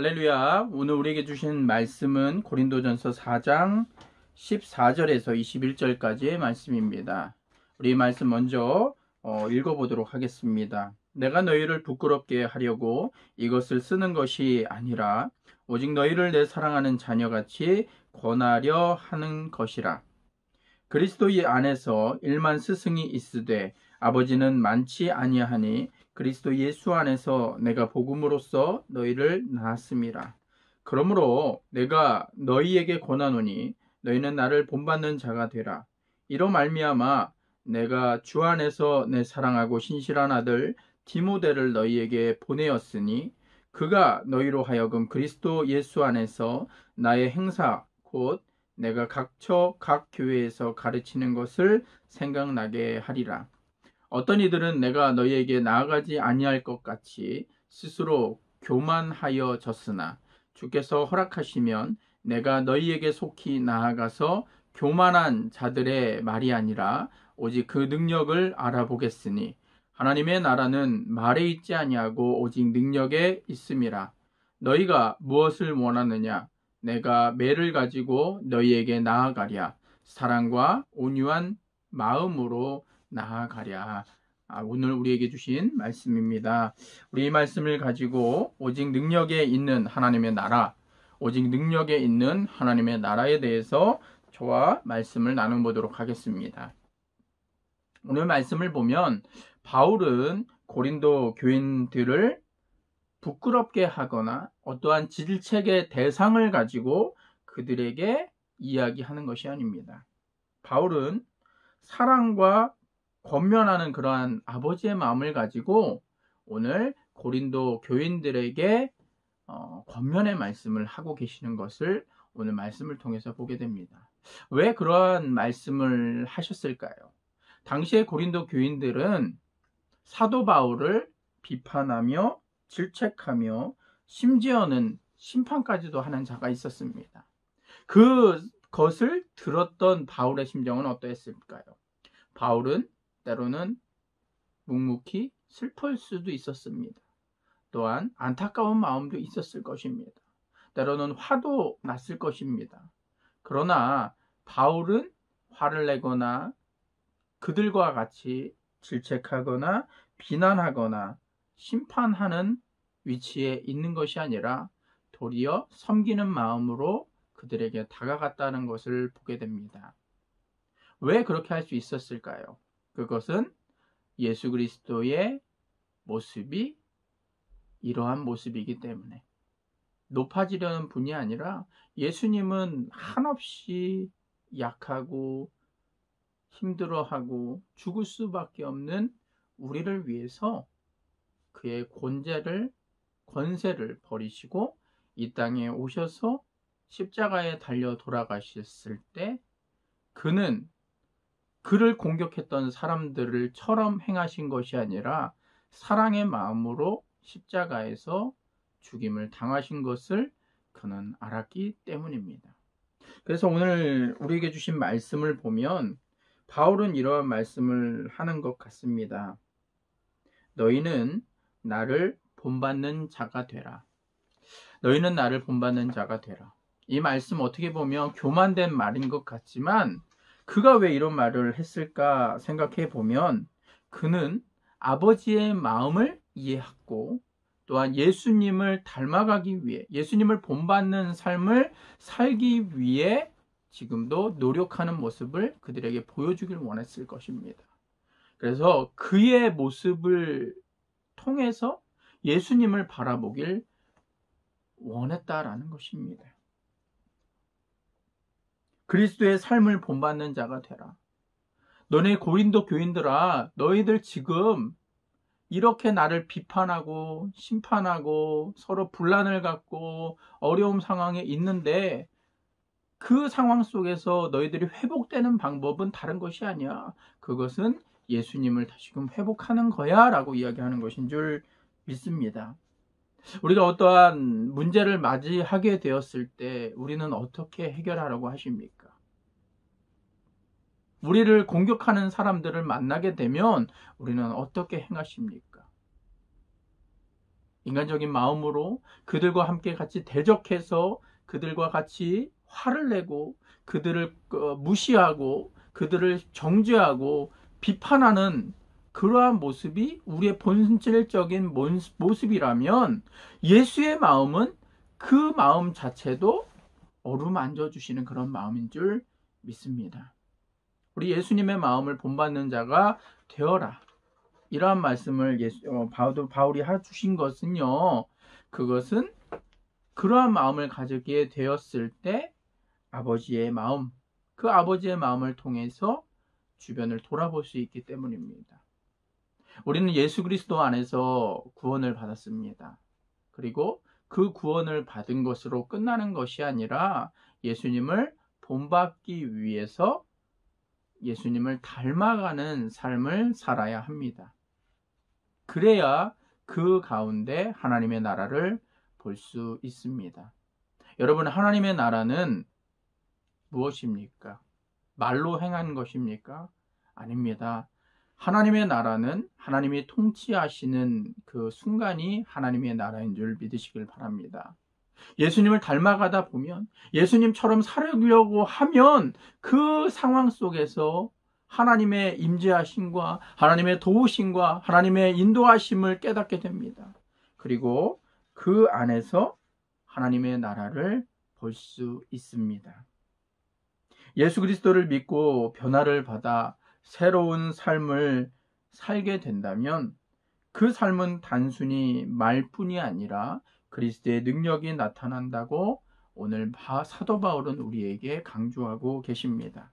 할렐루야. 오늘 우리에게 주신 말씀은 고린도전서 4장 14절에서 21절까지의 말씀입니다. 우리 말씀 먼저 읽어보도록 하겠습니다. 내가 너희를 부끄럽게 하려고 이것을 쓰는 것이 아니라 오직 너희를 내 사랑하는 자녀같이 권하려 하는 것이라. 그리스도 안에서 일만 스승이 있으되 아버지는 많지 아니하니 그리스도 예수 안에서 내가 복음으로써 너희를 낳았음이라. 그러므로 내가 너희에게 권하노니 너희는 나를 본받는 자가 되라. 이로 말미암아 내가 주 안에서 내 사랑하고 신실한 아들 디모데를 너희에게 보내었으니 그가 너희로 하여금 그리스도 예수 안에서 나의 행사 곧 내가 각처 각 교회에서 가르치는 것을 생각나게 하리라. 어떤 이들은 내가 너희에게 나아가지 아니할 것 같이 스스로 교만하여졌으나 주께서 허락하시면 내가 너희에게 속히 나아가서 교만한 자들의 말이 아니라 오직 그 능력을 알아보겠으니 하나님의 나라는 말에 있지 아니하고 오직 능력에 있음이라. 너희가 무엇을 원하느냐? 내가 매를 가지고 너희에게 나아가랴. 사랑과 온유한 마음으로 나아가랴. 오늘 우리에게 주신 말씀입니다. 우리 이 말씀을 가지고 오직 능력에 있는 하나님의 나라, 오직 능력에 있는 하나님의 나라에 대해서 저와 말씀을 나눠보도록 하겠습니다. 오늘 말씀을 보면 바울은 고린도 교인들을 부끄럽게 하거나 어떠한 질책의 대상을 가지고 그들에게 이야기하는 것이 아닙니다. 바울은 사랑과 권면하는 그러한 아버지의 마음을 가지고 오늘 고린도 교인들에게 권면의 말씀을 하고 계시는 것을 오늘 말씀을 통해서 보게 됩니다. 왜 그러한 말씀을 하셨을까요? 당시의 고린도 교인들은 사도 바울을 비판하며 질책하며 심지어는 심판까지도 하는 자가 있었습니다. 그것을 들었던 바울의 심정은 어떠했을까요? 바울은 때로는 묵묵히 슬플 수도 있었습니다. 또한 안타까운 마음도 있었을 것입니다. 때로는 화도 났을 것입니다. 그러나 바울은 화를 내거나 그들과 같이 질책하거나 비난하거나 심판하는 위치에 있는 것이 아니라 도리어 섬기는 마음으로 그들에게 다가갔다는 것을 보게 됩니다. 왜 그렇게 할 수 있었을까요? 그것은 예수 그리스도의 모습이 이러한 모습이기 때문에 높아지려는 분이 아니라 예수님은 한없이 약하고 힘들어하고 죽을 수밖에 없는 우리를 위해서 그의 권세를 버리시고 이 땅에 오셔서 십자가에 달려 돌아가셨을 때 그는 그를 공격했던 사람들처럼 행하신 것이 아니라 사랑의 마음으로 십자가에서 죽임을 당하신 것을 그는 알았기 때문입니다. 그래서 오늘 우리에게 주신 말씀을 보면 바울은 이러한 말씀을 하는 것 같습니다. 너희는 나를 본받는 자가 되라. 너희는 나를 본받는 자가 되라. 이 말씀 어떻게 보면 교만된 말인 것 같지만 그가 왜 이런 말을 했을까 생각해 보면 그는 아버지의 마음을 이해하고 또한 예수님을 닮아가기 위해 예수님을 본받는 삶을 살기 위해 지금도 노력하는 모습을 그들에게 보여주길 원했을 것입니다. 그래서 그의 모습을 통해서 예수님을 바라보길 원했다라는 것입니다. 그리스도의 삶을 본받는 자가 되라. 너네 고린도 교인들아, 너희들 지금 이렇게 나를 비판하고 심판하고 서로 분란을 갖고 어려운 상황에 있는데 그 상황 속에서 너희들이 회복되는 방법은 다른 것이 아니야. 그것은 예수님을 다시금 회복하는 거야 라고 이야기하는 것인 줄 믿습니다. 우리가 어떠한 문제를 맞이하게 되었을 때 우리는 어떻게 해결하라고 하십니까? 우리를 공격하는 사람들을 만나게 되면 우리는 어떻게 행하십니까? 인간적인 마음으로 그들과 함께 같이 대적해서 그들과 같이 화를 내고 그들을 무시하고 그들을 정죄하고 비판하는 그러한 모습이 우리의 본질적인 모습이라면 예수의 마음은 그 마음 자체도 어루만져 주시는 그런 마음인 줄 믿습니다. 우리 예수님의 마음을 본받는 자가 되어라. 이러한 말씀을 바울이 해주신 것은요, 그것은 그러한 마음을 가지게 되었을 때 아버지의 마음, 그 아버지의 마음을 통해서 주변을 돌아볼 수 있기 때문입니다. 우리는 예수 그리스도 안에서 구원을 받았습니다. 그리고 그 구원을 받은 것으로 끝나는 것이 아니라 예수님을 본받기 위해서 예수님을 닮아가는 삶을 살아야 합니다. 그래야 그 가운데 하나님의 나라를 볼 수 있습니다. 여러분, 하나님의 나라는 무엇입니까? 말로 행한 것입니까? 아닙니다. 하나님의 나라는 하나님이 통치하시는 그 순간이 하나님의 나라인 줄 믿으시길 바랍니다. 예수님을 닮아가다 보면, 예수님처럼 살려고 하면 그 상황 속에서 하나님의 임재하심과 하나님의 도우심과 하나님의 인도하심을 깨닫게 됩니다. 그리고 그 안에서 하나님의 나라를 볼 수 있습니다. 예수 그리스도를 믿고 변화를 받아 새로운 삶을 살게 된다면 그 삶은 단순히 말뿐이 아니라 그리스도의 능력이 나타난다고 오늘 사도 바울은 우리에게 강조하고 계십니다.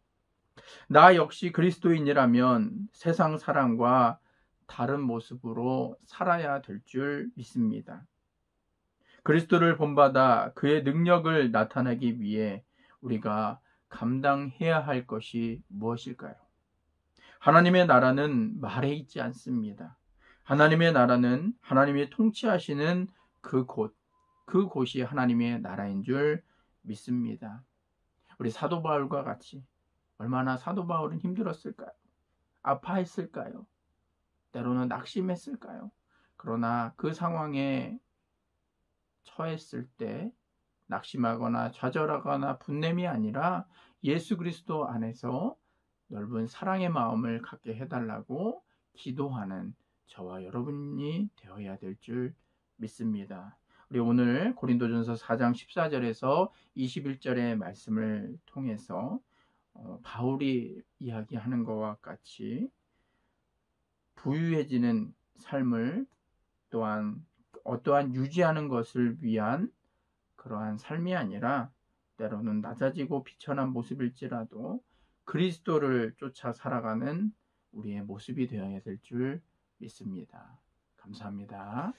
나 역시 그리스도인이라면 세상 사람과 다른 모습으로 살아야 될 줄 믿습니다. 그리스도를 본받아 그의 능력을 나타내기 위해 우리가 감당해야 할 것이 무엇일까요? 하나님의 나라는 말에 있지 않습니다. 하나님의 나라는 하나님이 통치하시는 그곳이 하나님의 나라인 줄 믿습니다. 우리 사도 바울과 같이 얼마나 사도 바울은 힘들었을까요? 아파했을까요? 때로는 낙심했을까요? 그러나 그 상황에 처했을 때 낙심하거나 좌절하거나 분냄이 아니라 예수 그리스도 안에서 넓은 사랑의 마음을 갖게 해달라고 기도하는 저와 여러분이 되어야 될 줄 믿습니다. 우리 오늘 고린도전서 4장 14절에서 21절의 말씀을 통해서 바울이 이야기하는 것과 같이 부유해지는 삶을 또한 어떠한 유지하는 것을 위한 그러한 삶이 아니라 때로는 낮아지고 비천한 모습일지라도 그리스도를 쫓아 살아가는 우리의 모습이 되어야 될 줄 믿습니다. 감사합니다.